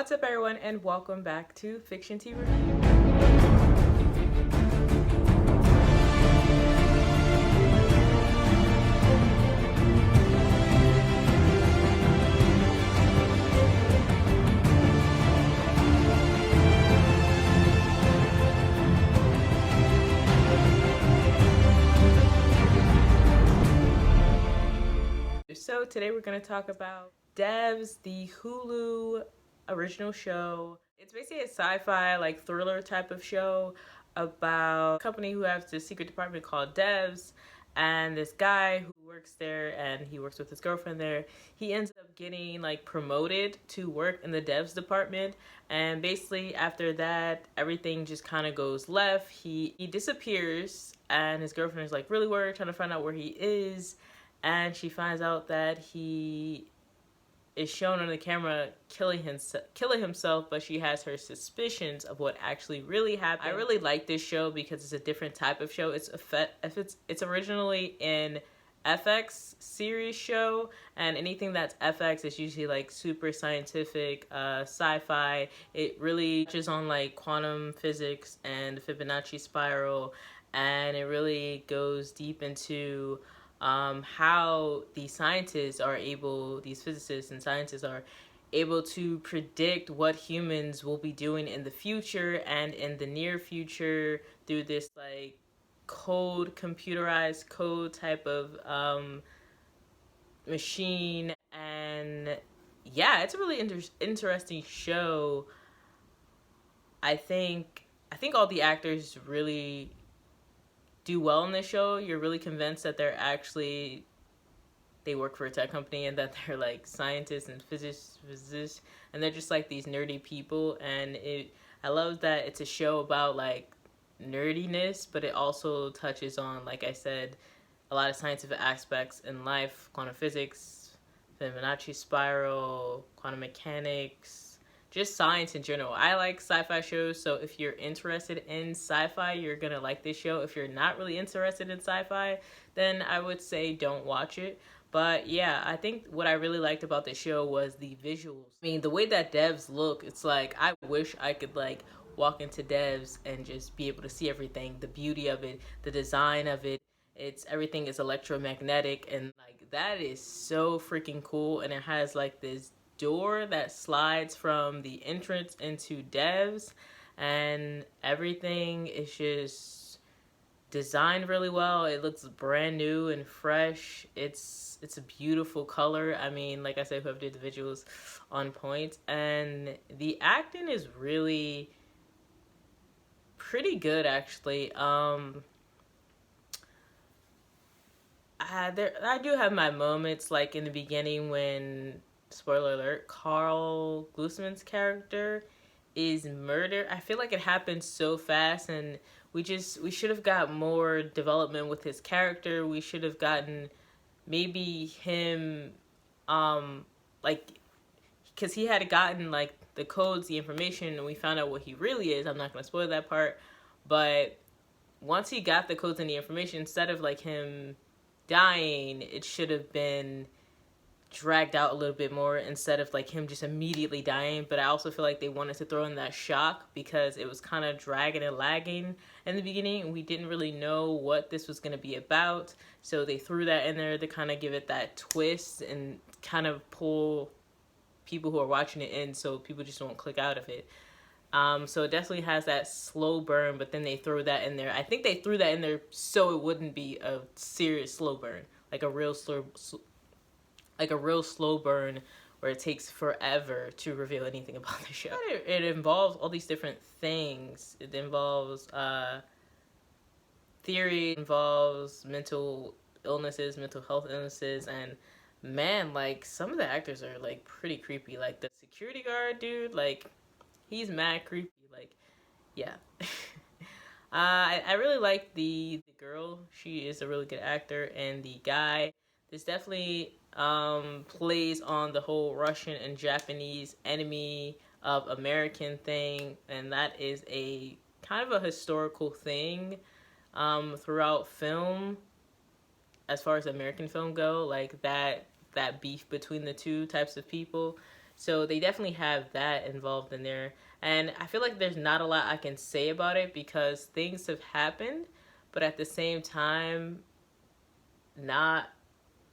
What's up, everyone, and welcome back to Fiction Tea Review. So today we're going to talk about DEVS, the Hulu original show. It's basically a sci-fi, like thriller type of show about a company who has this secret department called DEVS, and this guy who works there, and he works with his girlfriend there. He ends up getting like promoted to work in the DEVS department, and basically after that, everything just kind of goes left. He disappears, and his girlfriend is like really worried, trying to find out where he is. And she finds out that he is shown on the camera killing himself, but she has her suspicions of what actually really happened. I really like this show because it's a different type of show. It's originally in FX series show, and anything that's FX is usually like super scientific, sci-fi. It really touches on like quantum physics and Fibonacci spiral, and it really goes deep into how these physicists and scientists are able to predict what humans will be doing in the future and in the near future through this like computerized code type of machine. And yeah, it's a really interesting show. I think all the actors really do well in this show. You're really convinced that they work for a tech company and that they're like scientists and physicists, and they're just like these nerdy people. And I love that it's a show about like nerdiness, but it also touches on, like I said, a lot of scientific aspects in life: quantum physics, Fibonacci spiral, quantum mechanics, just science in general. I like sci-fi shows, so if you're interested in sci-fi, you're gonna like this show. If you're not really interested in sci-fi, then I would say don't watch it. But yeah, I think what I really liked about the show was the visuals. I mean, the way that DEVS look, it's like, I wish I could like walk into DEVS and just be able to see everything. The beauty of it, the design of it, everything is electromagnetic, and like that is so freaking cool. And it has like this door that slides from the entrance into DEVS, and everything is just designed really well. It looks brand new and fresh. It's a beautiful color. I mean, like I said, whoever did the visuals, on point. And the acting is really pretty good, actually. I do have my moments, like in the beginning when, spoiler alert, Carl Glusman's character is murdered. I feel like it happened so fast, and we should have got more development with his character. We should have gotten maybe him, like, because he had gotten like the codes, the information, and we found out what he really is. I'm not gonna spoil that part, but once he got the codes and the information, instead of like him dying, it should have been dragged out a little bit more instead of like him just immediately dying. But I also feel like they wanted to throw in that shock because it was kind of dragging and lagging in the beginning, and we didn't really know what this was going to be about. So they threw that in there to kind of give it that twist and kind of pull people who are watching it in, so people just won't click out of it. So it definitely has that slow burn, but then they throw that in there. I think they threw that in there so it wouldn't be a serious slow burn, like a real slow burn where it takes forever to reveal anything about the show. It involves all these different things. It involves theory, it involves mental health illnesses, and man, like some of the actors are like pretty creepy. Like the security guard dude, like he's mad creepy. Like, yeah. I really like the girl. She is a really good actor, and the guy. This definitely plays on the whole Russian and Japanese enemy of American thing, and that is a kind of a historical thing throughout film, as far as American film go. Like that beef between the two types of people. So they definitely have that involved in there. And I feel like there's not a lot I can say about it because things have happened, but at the same time, not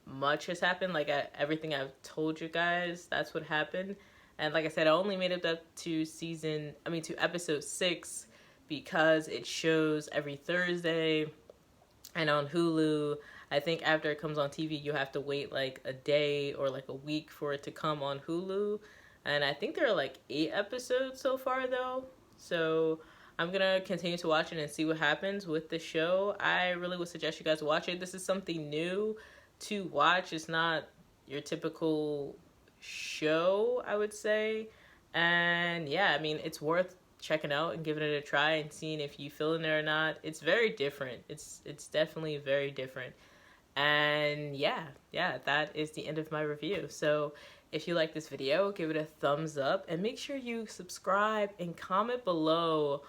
much has happened. Like everything I've told you guys, that's what happened. And like I said, I only made it up to to episode 6 because it shows every Thursday and on Hulu. I think after it comes on TV, you have to wait like a day or like a week for it to come on Hulu. And I think there are like 8 episodes so far though. So I'm gonna continue to watch it and see what happens with the show. I really would suggest you guys watch it. This is something new to watch. It's not your typical show, I would say. And yeah, I mean, it's worth checking out and giving it a try and seeing if you feel in there or not. It's very different. It's definitely very different. And yeah, that is the end of my review. So if you like this video, give it a thumbs up and make sure you subscribe and comment below.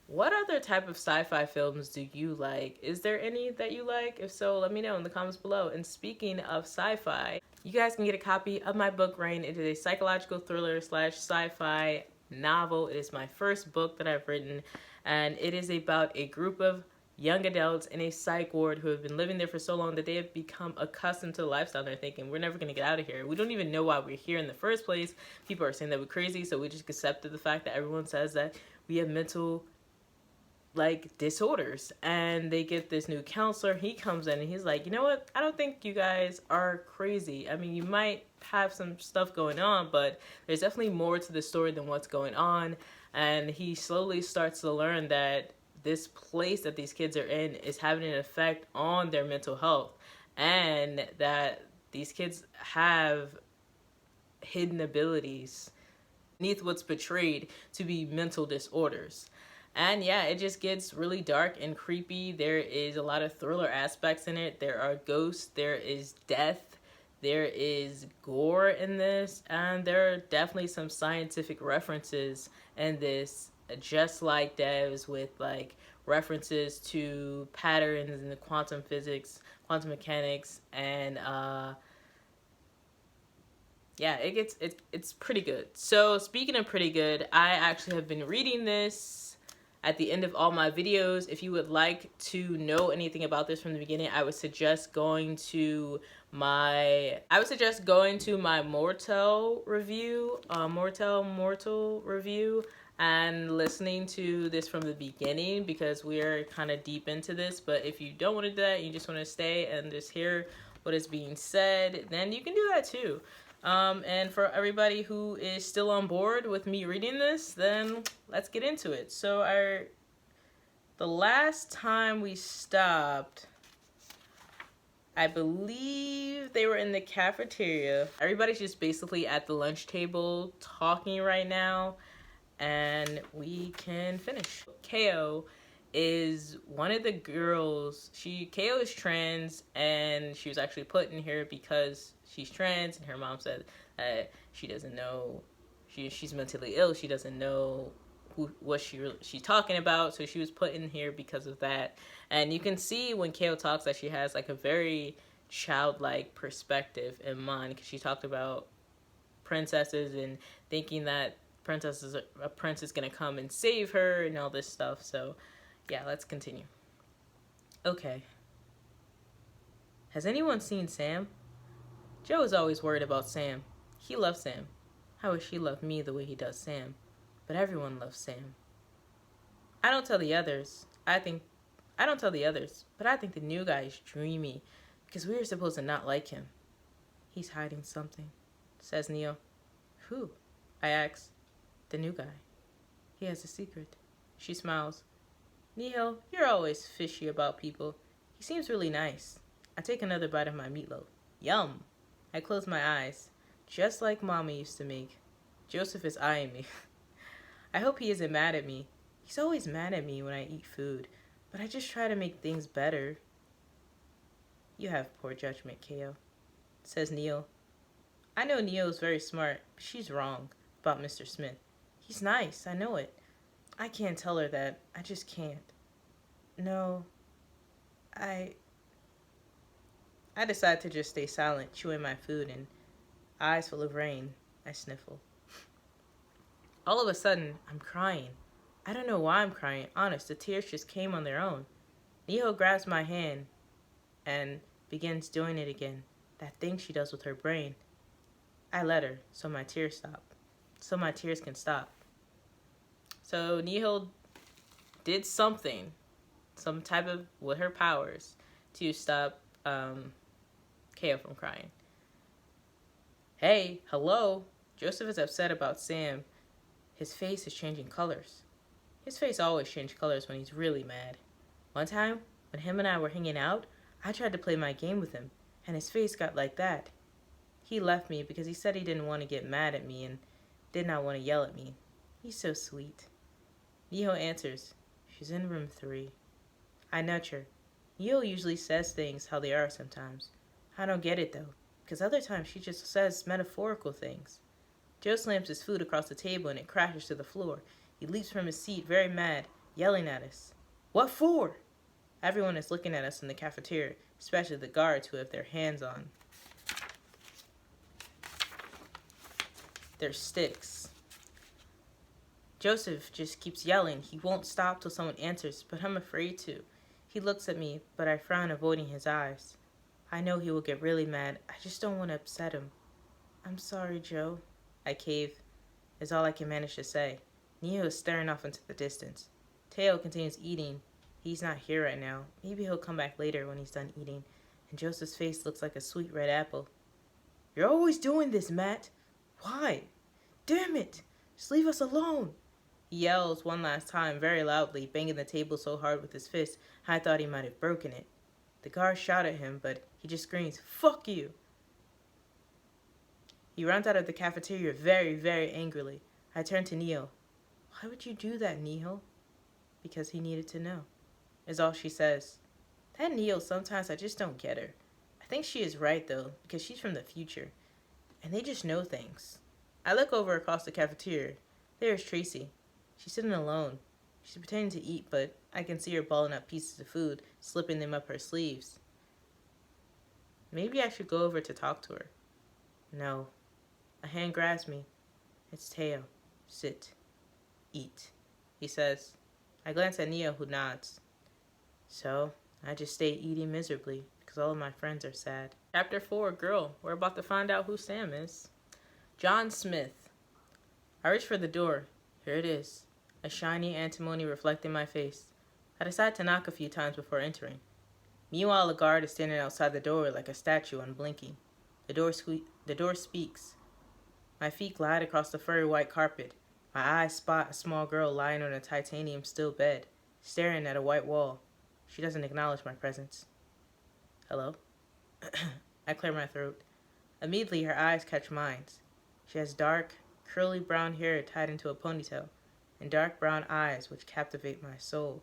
What other type of sci-fi films do you like? Is there any that you like? If so, let me know in the comments below. And speaking of sci-fi, you guys can get a copy of my book, Rain. It is a psychological thriller / sci-fi novel. It is my first book that I've written, and it is about a group of young adults in a psych ward who have been living there for so long that they have become accustomed to the lifestyle. They're thinking, we're never going to get out of here. We don't even know why we're here in the first place. People are saying that we're crazy, so we just accepted the fact that everyone says that we have mental disorders. And they get this new counselor. He comes in and he's like, you know what, I don't think you guys are crazy. I mean, you might have some stuff going on, but there's definitely more to the story than what's going on. And he slowly starts to learn that this place that these kids are in is having an effect on their mental health, and that these kids have hidden abilities beneath what's portrayed to be mental disorders. And yeah, it just gets really dark and creepy. There is a lot of thriller aspects in it. There are ghosts, there is death, there is gore in this, and there are definitely some scientific references in this, just like DEVS, with like references to patterns in the quantum physics, quantum mechanics, and yeah, it's pretty good. So speaking of pretty good, I actually have been reading this at the end of all my videos. If you would like to know anything about this from the beginning, I would suggest going to my Mortal review, Mortal review, and listening to this from the beginning, because we're kind of deep into this. But if you don't want to do that, you just want to stay and just hear what is being said, then you can do that too. And for everybody who is still on board with me reading this, then let's get into it. So the last time we stopped, I believe they were in the cafeteria. Everybody's just basically at the lunch table talking right now, and we can finish. KO is one of the girls. KO is trans, and she was actually put in here because she's trans, and her mom said she doesn't know, she's mentally ill. She doesn't know what she's talking about, so she was put in here because of that. And you can see when KO talks that she has like a very childlike perspective in mind, because she talked about princesses and thinking that a prince is gonna come and save her and all this stuff. So yeah, let's continue. Okay. Has anyone seen Sam? Joe is always worried about Sam. He loves Sam. I wish he loved me the way he does Sam. But everyone loves Sam. I don't tell the others, but I think the new guy is dreamy, because we were supposed to not like him. He's hiding something, says Neil. Who? I ask. The new guy. He has a secret. She smiles. Neil, you're always fishy about people. He seems really nice. I take another bite of my meatloaf. Yum! I close my eyes, just like Mama used to make. Joseph is eyeing me. I hope he isn't mad at me. He's always mad at me when I eat food, but I just try to make things better. You have poor judgment, Ko, says Neil. I know Neil is very smart, but she's wrong about Mr. Smith. He's nice, I know it. I can't tell her that. I just can't. No, I decide to just stay silent, chewing my food and eyes full of rain. I sniffle. All of a sudden, I'm crying. I don't know why I'm crying. Honest, the tears just came on their own. Niho grabs my hand and begins doing it again. That thing she does with her brain. I let her, so my tears stop. So my tears can stop. So Niho did something, some type of, with her powers, to stop Keo from crying. Hey, hello. Joseph is upset about Sam. His face is changing colors. His face always changes colors when he's really mad. One time, when him and I were hanging out, I tried to play my game with him, and his face got like that. He left me because he said he didn't want to get mad at me and did not want to yell at me. He's so sweet. Niho answers, she's in room 3. I nudge her. Niho usually says things how they are sometimes. I don't get it though, because other times she just says metaphorical things. Joe slams his food across the table and it crashes to the floor. He leaps from his seat, very mad, yelling at us. What for? Everyone is looking at us in the cafeteria, especially the guards who have their hands on their sticks. Joseph just keeps yelling. He won't stop till someone answers, but I'm afraid to. He looks at me, but I frown, avoiding his eyes. I know he will get really mad. I just don't want to upset him. I'm sorry, Joe. I cave, is all I can manage to say. Niho is staring off into the distance. Teo continues eating. He's not here right now. Maybe he'll come back later when he's done eating. And Joseph's face looks like a sweet red apple. You're always doing this, Matt. Why? Damn it! Just leave us alone. He yells one last time, very loudly, banging the table so hard with his fist, I thought he might have broken it. The guards shout at him, but he just screams, Fuck you! He runs out of the cafeteria very, very angrily. I turn to Niho. Why would you do that, Niho? Because he needed to know, is all she says. That Niho, sometimes I just don't get her. I think she is right, though, because she's from the future, and they just know things. I look over across the cafeteria. There is Tracy. She's sitting alone. She's pretending to eat, but I can see her balling up pieces of food, slipping them up her sleeves. Maybe I should go over to talk to her. No. A hand grabs me. It's Teo. Sit. Eat, he says. I glance at Niho, who nods. So, I just stay eating miserably, because all of my friends are sad. Chapter 4, Girl. We're about to find out who Sam is. John Smith. I reach for the door. Here it is. A shiny antimony reflecting my face. I decide to knock a few times before entering. Meanwhile, a guard is standing outside the door like a statue, unblinking. The door speaks. My feet glide across the furry white carpet. My eyes spot a small girl lying on a titanium steel bed, staring at a white wall. She doesn't acknowledge my presence. Hello? I clear my throat. Immediately, her eyes catch mine. She has dark, curly brown hair tied into a ponytail, and dark brown eyes which captivate my soul.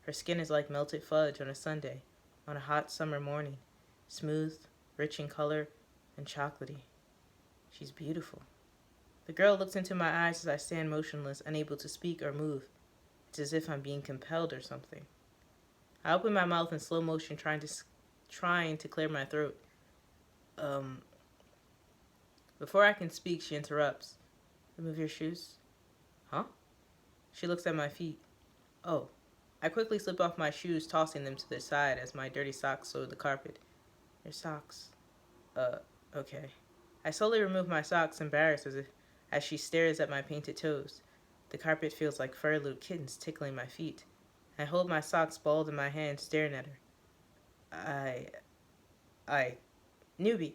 Her skin is like melted fudge on a Sunday, on a hot summer morning, smooth, rich in color, and chocolatey. She's beautiful. The girl looks into my eyes as I stand motionless, unable to speak or move. It's as if I'm being compelled or something. I open my mouth in slow motion, trying to clear my throat. Before I can speak, she interrupts. Remove your shoes. Huh? She looks at my feet. Oh. I quickly slip off my shoes, tossing them to the side as my dirty socks soil the carpet. Your socks. Okay. I slowly remove my socks, embarrassed as she stares at my painted toes. The carpet feels like furry little kittens tickling my feet. I hold my socks balled in my hand, staring at her. Newbie.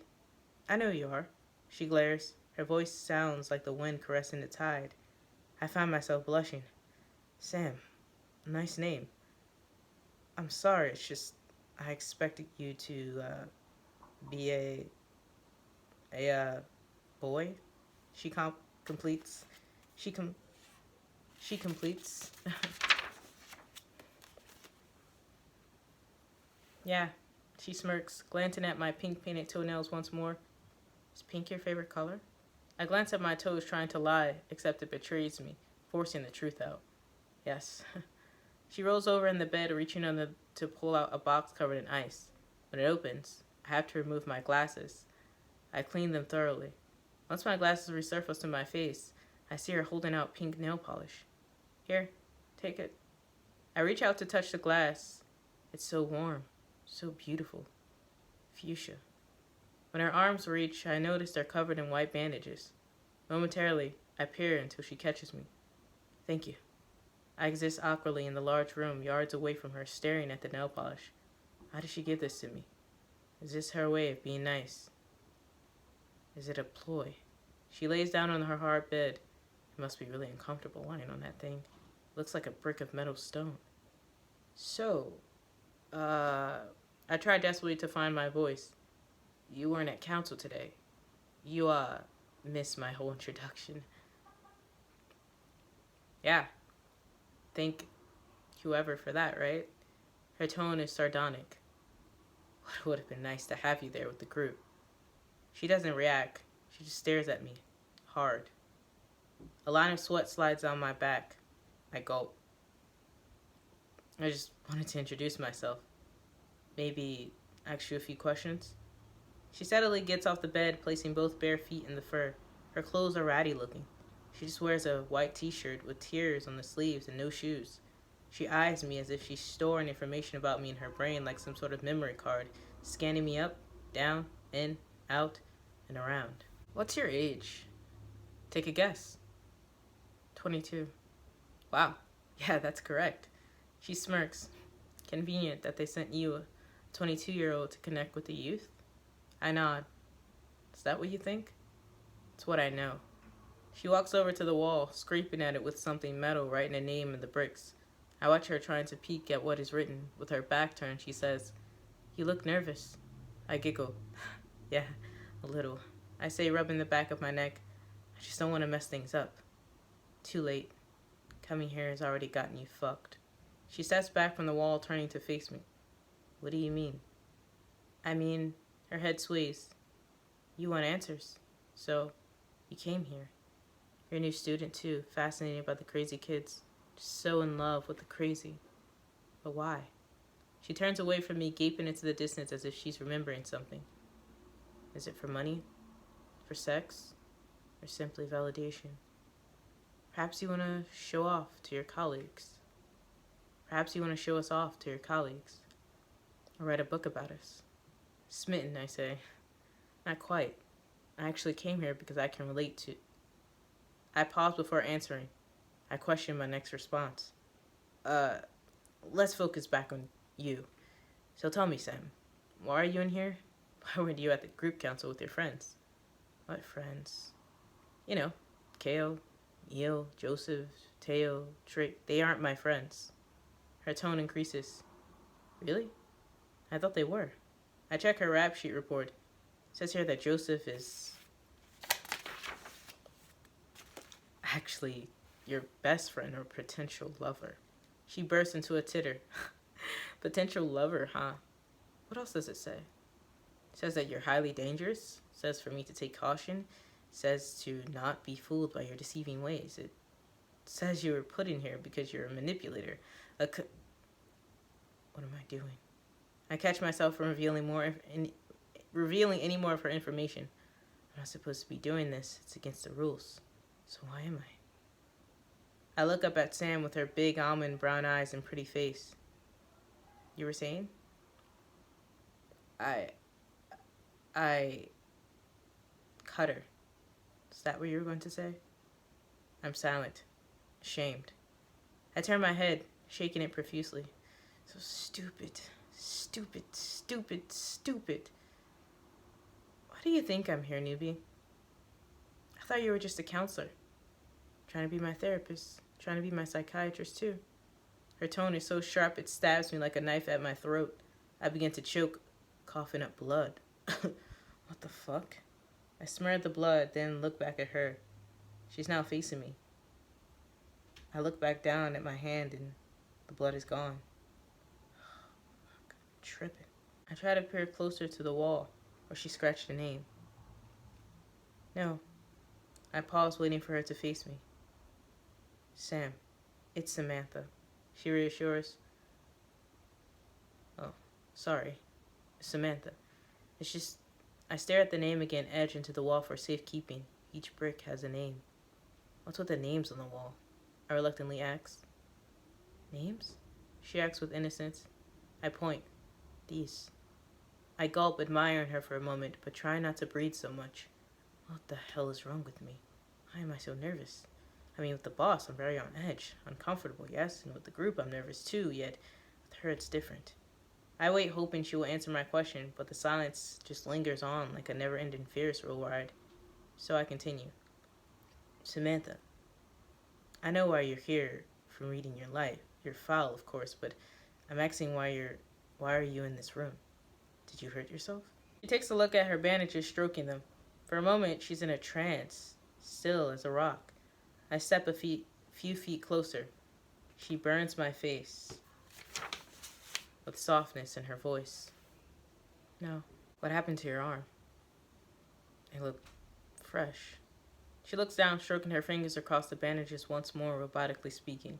I know you are. She glares. Her voice sounds like the wind caressing the tide. I find myself blushing. Sam. Nice name. I'm sorry, it's just I expected you to be a boy. She completes. She completes. Yeah, she smirks, glancing at my pink painted toenails once more. Is pink your favorite color? I glance at my toes, trying to lie, except it betrays me, forcing the truth out. Yes. She rolls over in the bed, reaching to pull out a box covered in ice. When it opens, I have to remove my glasses. I clean them thoroughly. Once my glasses resurfaced to my face, I see her holding out pink nail polish. Here, take it. I reach out to touch the glass. It's so warm, so beautiful. Fuchsia. When her arms reach, I notice they're covered in white bandages. Momentarily, I peer until she catches me. Thank you. I exist awkwardly in the large room, yards away from her, staring at the nail polish. How did she give this to me? Is this her way of being nice? Is it a ploy? She lays down on her hard bed. It must be really uncomfortable lying on that thing. Looks like a brick of metal stone. So, I tried desperately to find my voice. You weren't at council today. You, missed my whole introduction. Yeah. Thank whoever for that, right? Her tone is sardonic. It would have been nice to have you there with the group. She doesn't react. She just stares at me. Hard. A line of sweat slides down my back. I gulp. I just wanted to introduce myself. Maybe ask you a few questions. She steadily gets off the bed, placing both bare feet in the fur. Her clothes are ratty looking. She just wears a white t-shirt with tears on the sleeves and no shoes. She eyes me as if she's storing information about me in her brain like some sort of memory card, scanning me up, down, in, out, and around. What's your age? Take a guess. 22. Wow. Yeah, that's correct. She smirks. Convenient that they sent you, a 22-year-old, to connect with the youth? I nod. Is that what you think? It's what I know. She walks over to the wall, scraping at it with something metal, writing a name in the bricks. I watch her trying to peek at what is written. With her back turned, she says, You look nervous. I giggle. Yeah, a little. I say, rubbing the back of my neck, I just don't want to mess things up. Too late. Coming here has already gotten you fucked. She steps back from the wall, turning to face me. What do you mean? I mean, her head sways. You want answers. So, you came here. You're a new student too, fascinated by the crazy kids. Just so in love with the crazy. But why? She turns away from me, gaping into the distance as if she's remembering something. Is it for money? For sex? Or simply validation? Perhaps you want to show off to your colleagues. Perhaps you want to show us off to your colleagues. Or write a book about us. Smitten, I say. Not quite. I actually came here because I can relate to... I pause before answering. I question my next response. Let's focus back on you. So tell me, Sam, why are you in here? Why weren't you at the group council with your friends? What friends? You know, Kale, Neil, Joseph, Teo, Trey. They aren't my friends. Her tone increases. Really? I thought they were. I check her rap sheet report. It says here that Joseph is actually your best friend or potential lover. She bursts into a titter. Potential lover, huh? What else does it say? It says that you're highly dangerous. It says for me to take caution. It says to not be fooled by your deceiving ways. It says you were put in here because you're a manipulator. What am I doing? I catch myself from revealing any more of her information. I'm not supposed to be doing this. It's against the rules. So why am I? I look up at Sam with her big almond brown eyes and pretty face. You were saying? I cut her. Is that what you were going to say? I'm silent, ashamed. I turn my head, shaking it profusely. So stupid, stupid, stupid, stupid. Why do you think I'm here, newbie? I thought you were just a counselor. Trying to be my therapist, trying to be my psychiatrist too. Her tone is so sharp it stabs me like a knife at my throat. I begin to choke, coughing up blood. What the fuck? I smeared the blood, then look back at her. She's now facing me. I look back down at my hand and the blood is gone. I'm tripping. I try to peer closer to the wall where she scratched a name. No. I pause, waiting for her to face me. Sam, it's Samantha. She reassures. Oh, sorry. Samantha. It's just, I stare at the name again, etched into the wall for safekeeping. Each brick has a name. What's with the names on the wall? I reluctantly ask. Names? She asks with innocence. I point. These. I gulp, admiring her for a moment, but try not to breathe so much. What the hell is wrong with me? Why am I so nervous? I mean, with the boss, I'm very on edge. Uncomfortable, yes, and with the group, I'm nervous too, yet with her, it's different. I wait, hoping she will answer my question, but the silence just lingers on like a never-ending Ferris wheel ride. So I continue. Samantha, I know why you're here from reading your life. Your file, of course, but I'm asking why are you in this room? Did you hurt yourself? She takes a look at her bandages, stroking them. For a moment, she's in a trance, still as a rock. I step a few feet closer. She burns my face with softness in her voice. No. What happened to your arm? It looked fresh. She looks down, stroking her fingers across the bandages once more, robotically speaking.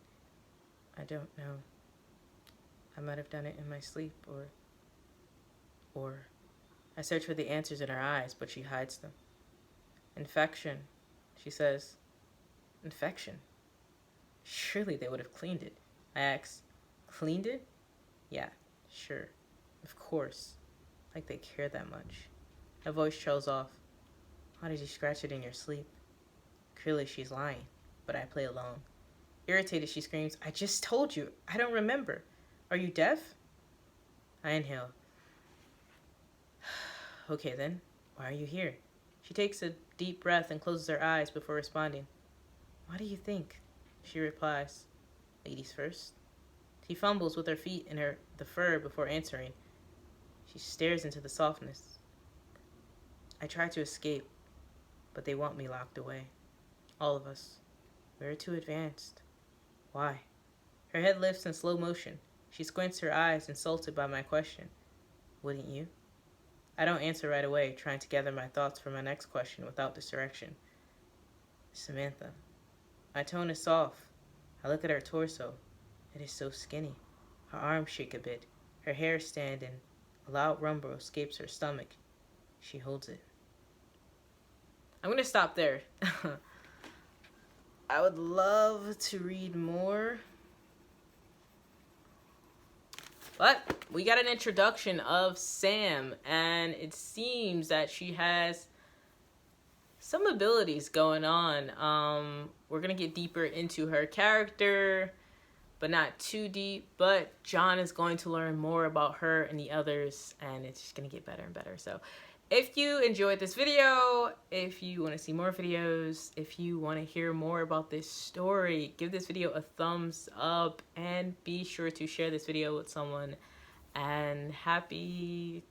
I don't know. I might have done it in my sleep, or... I search for the answers in her eyes, but she hides them. Infection, she says. Infection? Surely they would have cleaned it. I ask, cleaned it? Yeah, sure. Of course. Like they care that much. Her voice trails off. Why did you scratch it in your sleep? Clearly she's lying, but I play along. Irritated, she screams, I just told you. I don't remember. Are you deaf? I inhale. Okay then, why are you here? She takes a deep breath and closes her eyes before responding. What do you think? She replies. Ladies first. She fumbles with her feet in the fur before answering. She stares into the softness. I try to escape, but they want me locked away. All of us. We're too advanced. Why? Her head lifts in slow motion. She squints her eyes, insulted by my question. Wouldn't you? I don't answer right away, trying to gather my thoughts for my next question without distraction. Samantha. My tone is soft. I look at her torso. It is so skinny. Her arms shake a bit. Her hair stand and a loud rumble escapes her stomach. She holds it. I'm going to stop there. I would love to read more. But we got an introduction of Sam, and it seems that she has some abilities going on. We're going to get deeper into her character, but not too deep. But John is going to learn more about her and the others, and it's just going to get better and better. So if you enjoyed this video, if you want to see more videos, if you want to hear more about this story, give this video a thumbs up and be sure to share this video with someone. And happy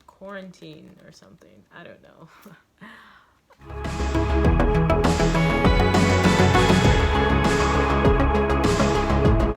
quarantine or something. I don't know.